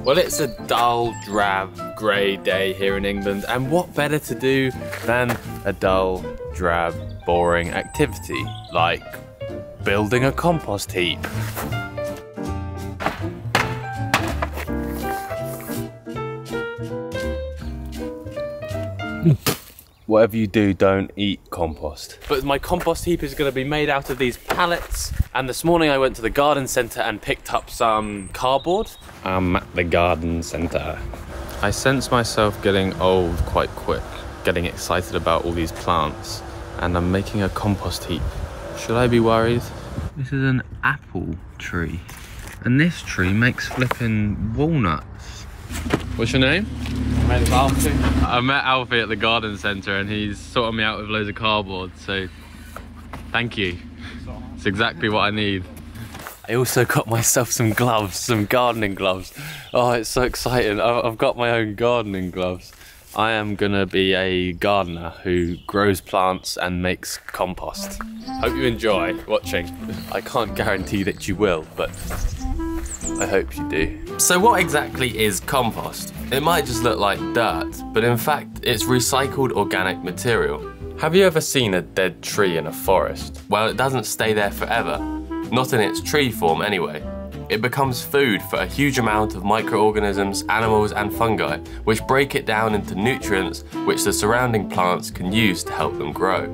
Well, it's a dull, drab, grey day here in England, and what better to do than a dull, drab, boring activity like building a compost heap. Whatever you do, don't eat compost. But my compost heap is going to be made out of these pallets. And this morning I went to the garden centre and picked up some cardboard. I'm at the garden centre. I sense myself getting old quite quick, getting excited about all these plants. And I'm making a compost heap. Should I be worried? This is an apple tree. And this tree makes flipping walnuts. What's your name? Alfie. I met Alfie at the garden centre and he's sorted me out with loads of cardboard, so thank you. It's exactly what I need. I also got myself some gloves, some gardening gloves. Oh, it's so exciting. I've got my own gardening gloves. I am gonna be a gardener who grows plants and makes compost. Hope you enjoy watching. I can't guarantee that you will, but I hope you do. So what exactly is compost? It might just look like dirt, but in fact it's recycled organic material. Have you ever seen a dead tree in a forest? Well, it doesn't stay there forever. Not in its tree form anyway. It becomes food for a huge amount of microorganisms, animals and fungi, which break it down into nutrients which the surrounding plants can use to help them grow.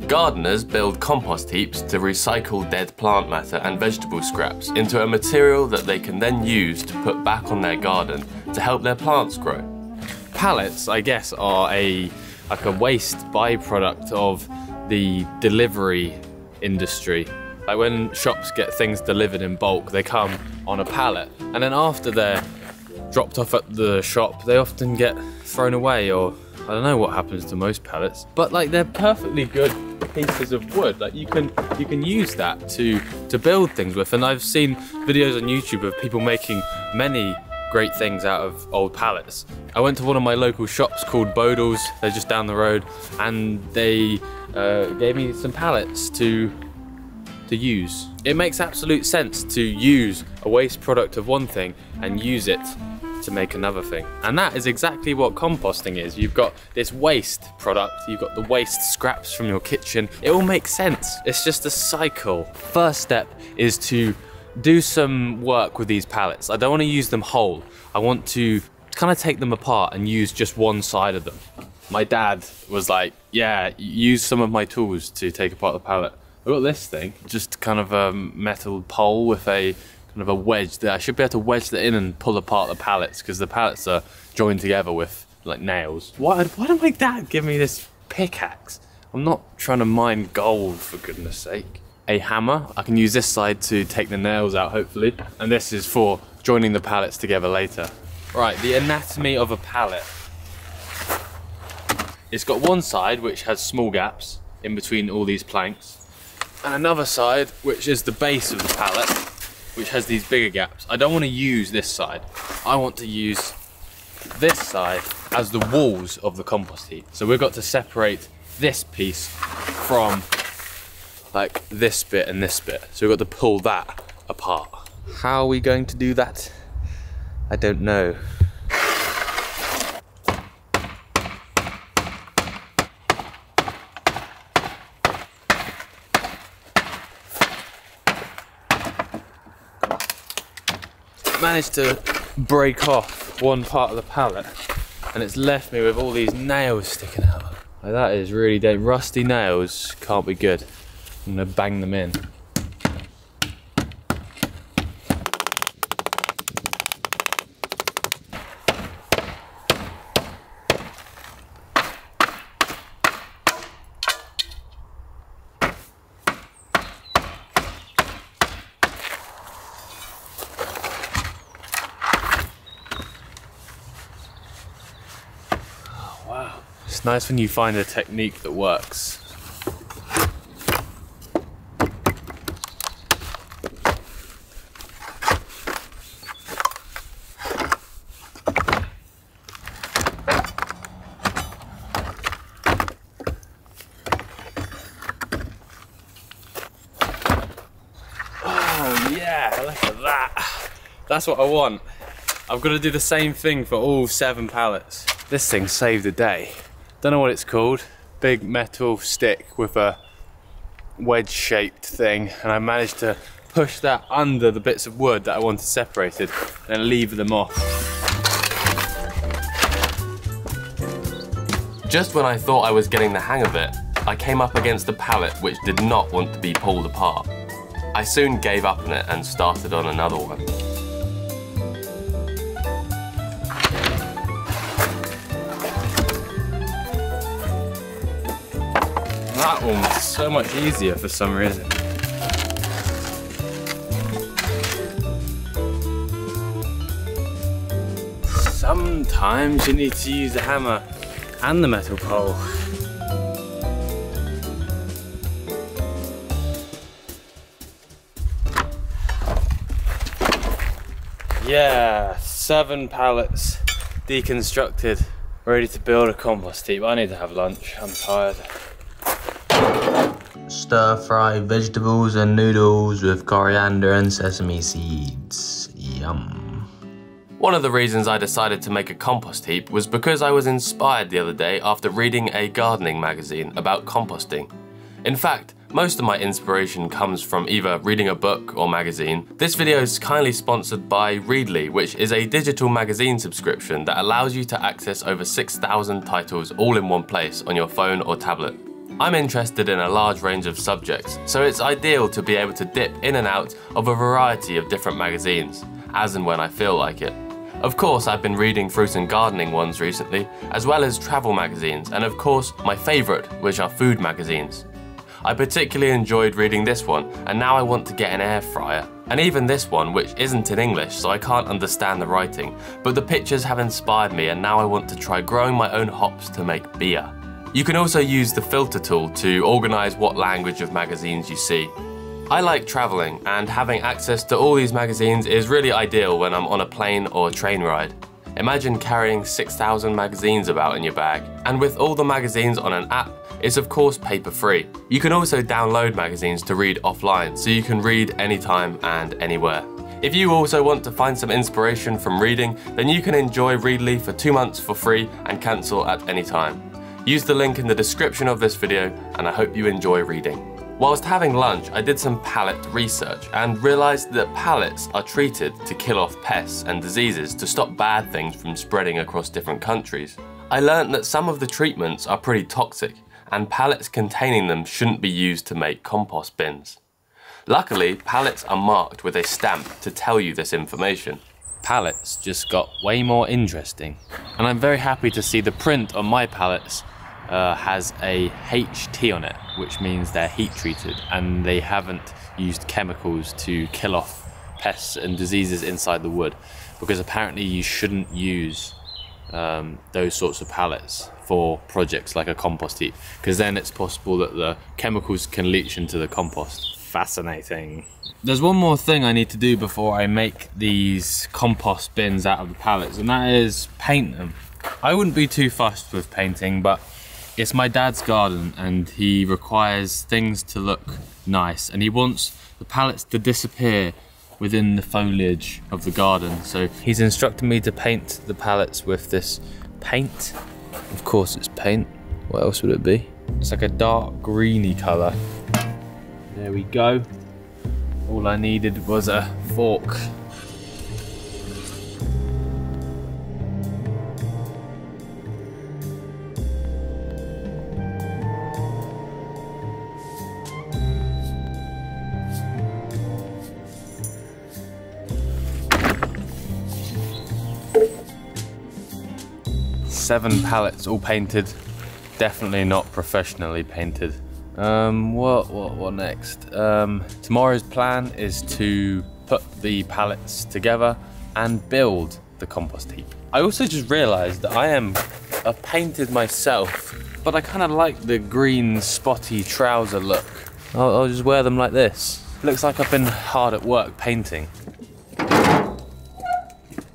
Gardeners build compost heaps to recycle dead plant matter and vegetable scraps into a material that they can then use to put back on their garden to help their plants grow. Pallets, I guess, are like a waste byproduct of the delivery industry. Like when shops get things delivered in bulk, they come on a pallet, and then after they're dropped off at the shop, they often get thrown away, or I don't know what happens to most pallets, but like they're perfectly good pieces of wood. Like you can use that to build things with, and I've seen videos on YouTube of people making many great things out of old pallets. I went to one of my local shops called Bodle's, they're just down the road, and they gave me some pallets to use. It makes absolute sense to use a waste product of one thing and use it to make another thing. And that is exactly what composting is. You've got this waste product, you've got the waste scraps from your kitchen. It all makes sense. It's just a cycle. First step is to do some work with these pallets. I don't want to use them whole. I want to kind of take them apart and use just one side of them. My dad was like, yeah, use some of my tools to take apart the pallet. I got this thing, just kind of a metal pole with a kind of a wedge there. I should be able to wedge that in and pull apart the pallets because the pallets are joined together with like nails. Why did my dad give me this pickaxe? I'm not trying to mine gold, for goodness sake. A hammer, I can use this side to take the nails out hopefully, and this is for joining the pallets together later. Right, the anatomy of a pallet. It's got one side which has small gaps in between all these planks, and another side which is the base of the pallet, which has these bigger gaps. I don't want to use this side. I want to use this side as the walls of the compost heap. So we've got to separate this piece from like this bit and this bit. So we've got to pull that apart. How are we going to do that? I don't know. Managed to break off one part of the pallet and it's left me with all these nails sticking out. Like, that is really dead. Rusty nails can't be good. I'm gonna bang them in. It's nice when you find a technique that works. Oh yeah, look at that. That's what I want. I've got to do the same thing for all 7 pallets. This thing saved the day. Don't know what it's called. Big metal stick with a wedge-shaped thing, and I managed to push that under the bits of wood that I wanted separated and then lever them off. Just when I thought I was getting the hang of it, I came up against a pallet which did not want to be pulled apart. I soon gave up on it and started on another one. That one was so much easier for some reason. Sometimes you need to use the hammer and the metal pole. Yeah, 7 pallets deconstructed, ready to build a compost heap. I need to have lunch, I'm tired. Stir-fry vegetables and noodles with coriander and sesame seeds. Yum. One of the reasons I decided to make a compost heap was because I was inspired the other day after reading a gardening magazine about composting. In fact, most of my inspiration comes from either reading a book or magazine. This video is kindly sponsored by Readly, which is a digital magazine subscription that allows you to access over 6,000 titles all in one place on your phone or tablet. I'm interested in a large range of subjects, so it's ideal to be able to dip in and out of a variety of different magazines, as and when I feel like it. Of course, I've been reading fruit and gardening ones recently, as well as travel magazines, and of course, my favourite, which are food magazines. I particularly enjoyed reading this one, and now I want to get an air fryer. And even this one, which isn't in English, so I can't understand the writing, but the pictures have inspired me, and now I want to try growing my own hops to make beer. You can also use the filter tool to organise what language of magazines you see. I like travelling, and having access to all these magazines is really ideal when I'm on a plane or train ride. Imagine carrying 6,000 magazines about in your bag, and with all the magazines on an app, it's of course paper-free. You can also download magazines to read offline, so you can read anytime and anywhere. If you also want to find some inspiration from reading, then you can enjoy Readly for 2 months for free and cancel at any time. Use the link in the description of this video, and I hope you enjoy reading. Whilst having lunch, I did some pallet research and realised that pallets are treated to kill off pests and diseases to stop bad things from spreading across different countries. I learnt that some of the treatments are pretty toxic, and pallets containing them shouldn't be used to make compost bins. Luckily, pallets are marked with a stamp to tell you this information. Pallets just got way more interesting, and I'm very happy to see the print on my pallets has a HT on it, which means they're heat treated and they haven't used chemicals to kill off pests and diseases inside the wood, because apparently you shouldn't use those sorts of pallets for projects like a compost heap, because then it's possible that the chemicals can leach into the compost. Fascinating. There's one more thing I need to do before I make these compost bins out of the pallets, and that is paint them. I wouldn't be too fussed with painting, but it's my dad's garden and he requires things to look nice, and he wants the pallets to disappear within the foliage of the garden. So he's instructed me to paint the pallets with this paint. Of course it's paint. What else would it be? It's like a dark greeny colour. There we go. All I needed was a fork. Seven pallets all painted. Definitely not professionally painted. What next? Tomorrow's plan is to put the pallets together and build the compost heap. I also just realised that I've painted myself, but I kind of like the green spotty trouser look. I'll just wear them like this. Looks like I've been hard at work painting.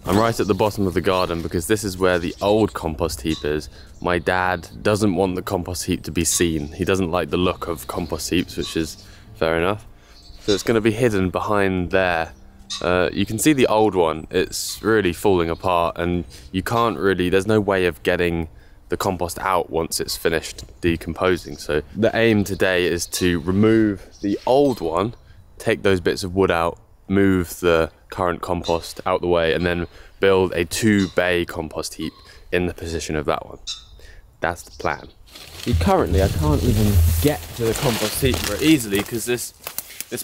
I'm right at the bottom of the garden because this is where the old compost heap is. My dad doesn't want the compost heap to be seen. He doesn't like the look of compost heaps, which is fair enough. So it's going to be hidden behind there, You can see the old one, it's really falling apart, and you can't really, there's no way of getting the compost out once it's finished decomposing. So the aim today is to remove the old one, take those bits of wood out, move the current compost out the way, and then build a 2-bay compost heap in the position of that one. That's the plan. Currently I can't even get to the compost heap very easily because this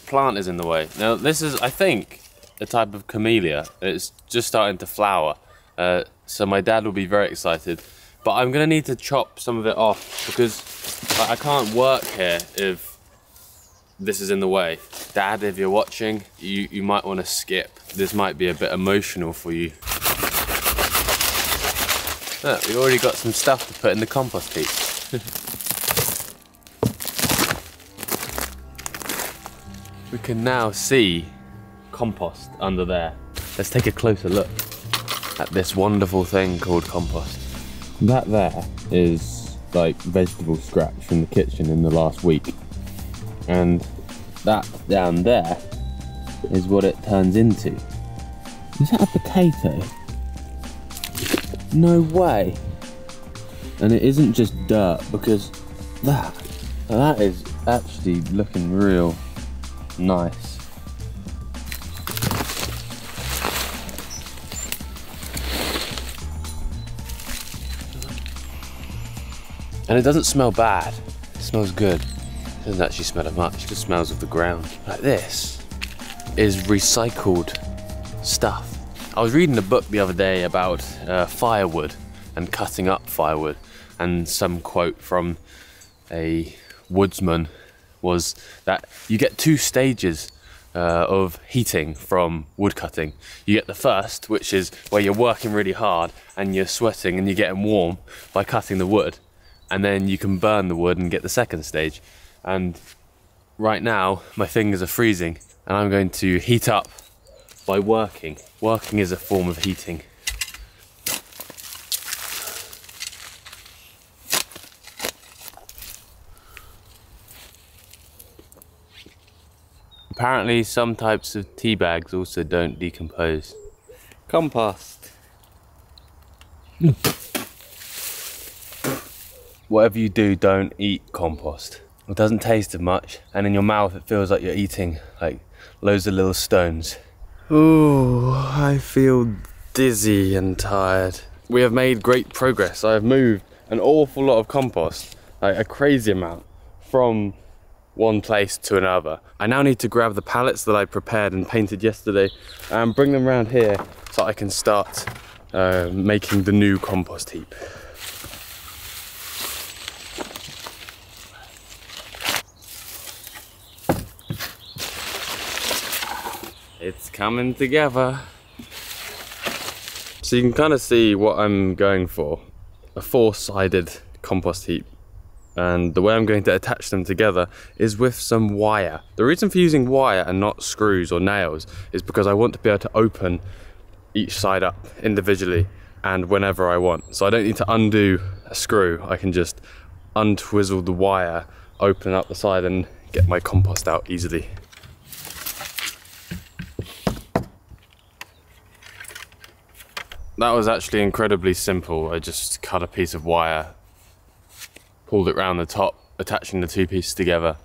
plant is in the way. Now this is, I think, a type of camellia. It's just starting to flower, so my dad will be very excited. But I'm gonna need to chop some of it off because I can't work here if this is in the way. Dad, if you're watching, you might want to skip. This might be a bit emotional for you. Look, we already got some stuff to put in the compost heap. We can now see compost under there. Let's take a closer look at this wonderful thing called compost. That there is like vegetable scraps from the kitchen in the last week. And that down there is what it turns into. Is that a potato? No way. And it isn't just dirt, because that is actually looking real nice. And it doesn't smell bad, it smells good. It doesn't actually smell of much, it just smells of the ground. Like this is recycled stuff. I was reading a book the other day about firewood and cutting up firewood, and some quote from a woodsman was that you get 2 stages of heating from wood cutting. You get the first, which is where you're working really hard and you're sweating and you're getting warm by cutting the wood, and then you can burn the wood and get the second stage. And right now my fingers are freezing and I'm going to heat up by working. Working is a form of heating. Apparently some types of tea bags also don't decompose. Compost. Whatever you do, don't eat compost. It doesn't taste of much, and in your mouth it feels like you're eating like loads of little stones. Ooh, I feel dizzy and tired. We have made great progress. I have moved an awful lot of compost, like a crazy amount, from one place to another. I now need to grab the pallets that I prepared and painted yesterday and bring them around here so I can start making the new compost heap. It's coming together. So you can kind of see what I'm going for. A 4-sided compost heap. And the way I'm going to attach them together is with some wire. The reason for using wire and not screws or nails is because I want to be able to open each side up individually and whenever I want. So I don't need to undo a screw. I can just untwizzle the wire, open up the side and get my compost out easily. That was actually incredibly simple. I just cut a piece of wire, pulled it round the top, attaching the 2 pieces together,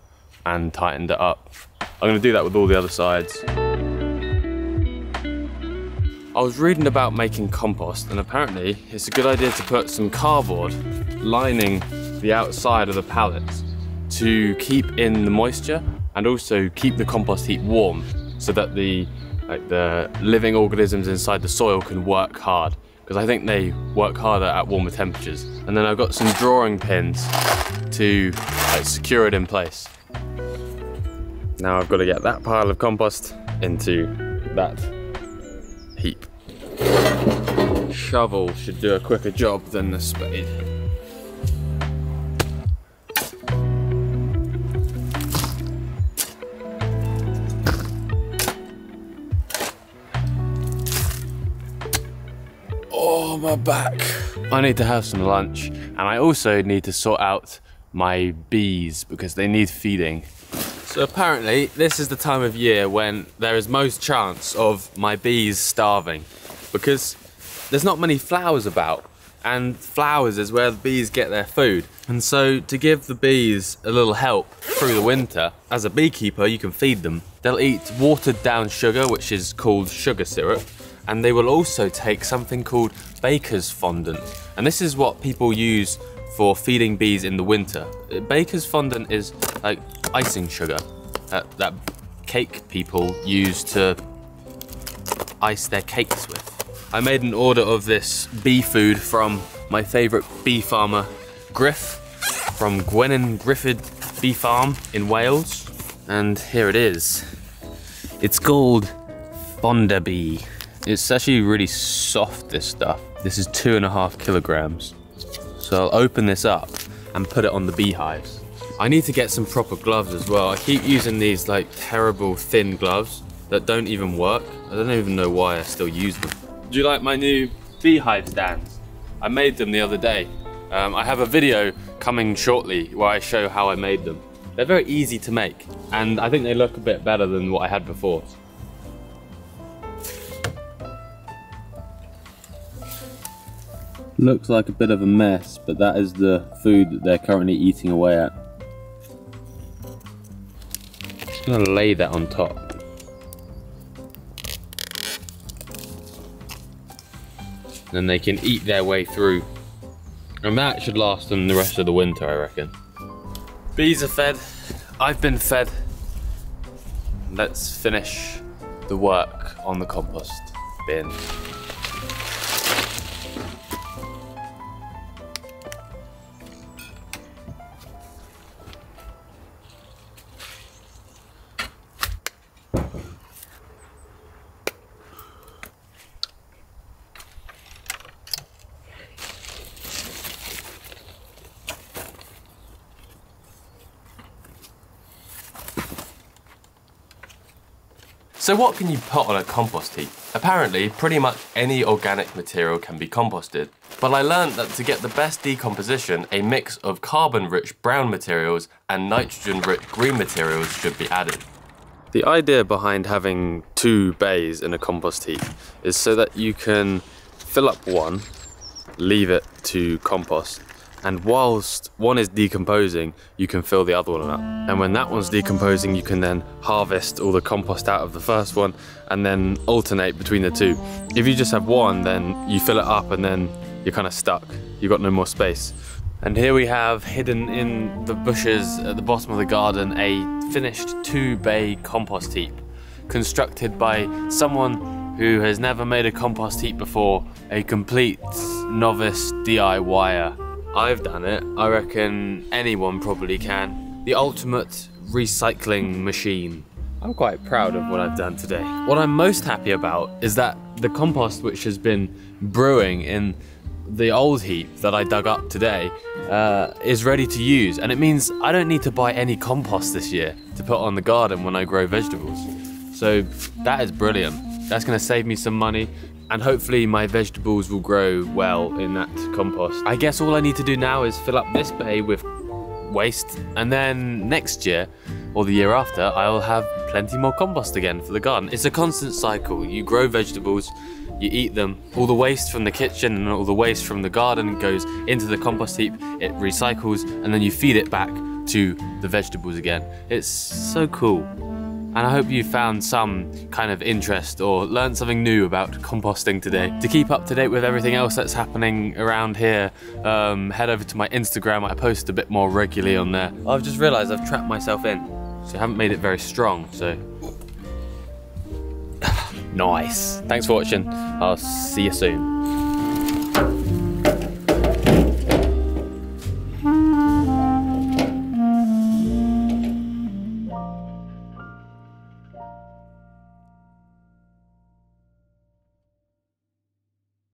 and tightened it up. I'm going to do that with all the other sides. I was reading about making compost, and apparently it's a good idea to put some cardboard lining the outside of the pallets to keep in the moisture and also keep the compost heap warm so that the living organisms inside the soil can work hard, because I think they work harder at warmer temperatures. And then I've got some drawing pins to secure it in place. Now I've got to get that pile of compost into that heap. Shovel should do a quicker job than the spade. Oh, my back. I need to have some lunch, and I also need to sort out my bees because they need feeding. So apparently this is the time of year when there is most chance of my bees starving, because there's not many flowers about, and flowers is where the bees get their food. And so to give the bees a little help through the winter, as a beekeeper you can feed them. They'll eat watered down sugar, which is called sugar syrup, and they will also take something called baker's fondant. And this is what people use for feeding bees in the winter. Baker's fondant is like icing sugar that cake people use to ice their cakes with. I made an order of this bee food from my favourite bee farmer, Griff, from Gwennan Griffith Bee Farm in Wales. And here it is. It's called Fonda Bee. It's actually really soft, this stuff. This is 2.5 kilograms. So I'll open this up and put it on the beehives. I need to get some proper gloves as well. I keep using these like terrible thin gloves that don't even work. I don't even know why I still use them. Do you like my new beehive stands? I made them the other day. I have a video coming shortly where I show how I made them. They're very easy to make, and I think they look a bit better than what I had before. Looks like a bit of a mess, but that is the food that they're currently eating away at. Just gonna lay that on top. Then they can eat their way through. And that should last them the rest of the winter, I reckon. Bees are fed, I've been fed. Let's finish the work on the compost bin. So what can you put on a compost heap? Apparently, pretty much any organic material can be composted. But I learned that to get the best decomposition, a mix of carbon-rich brown materials and nitrogen-rich green materials should be added. The idea behind having 2 bays in a compost heap is so that you can fill up one, leave it to compost, and whilst one is decomposing, you can fill the other one up. And when that one's decomposing, you can then harvest all the compost out of the first one and then alternate between the two. If you just have one, then you fill it up and then you're kind of stuck. You've got no more space. And here we have, hidden in the bushes at the bottom of the garden, a finished 2-bay compost heap, constructed by someone who has never made a compost heap before, a complete novice DIYer. I've done it. I reckon anyone probably can. The ultimate recycling machine. I'm quite proud of what I've done today. What I'm most happy about is that the compost which has been brewing in the old heap that I dug up today is ready to use, and it means I don't need to buy any compost this year to put on the garden when I grow vegetables. So that is brilliant. That's going to save me some money, and hopefully my vegetables will grow well in that compost. I guess all I need to do now is fill up this bay with waste, and then next year or the year after I'll have plenty more compost again for the garden. It's a constant cycle. You grow vegetables, you eat them, all the waste from the kitchen and all the waste from the garden goes into the compost heap, it recycles, and then you feed it back to the vegetables again. It's so cool. And I hope you found some kind of interest or learned something new about composting today. To keep up to date with everything else that's happening around here, head over to my Instagram. I post a bit more regularly on there. I've just realised I've trapped myself in, so I haven't made it very strong, so... Nice. Thanks for watching. I'll see you soon.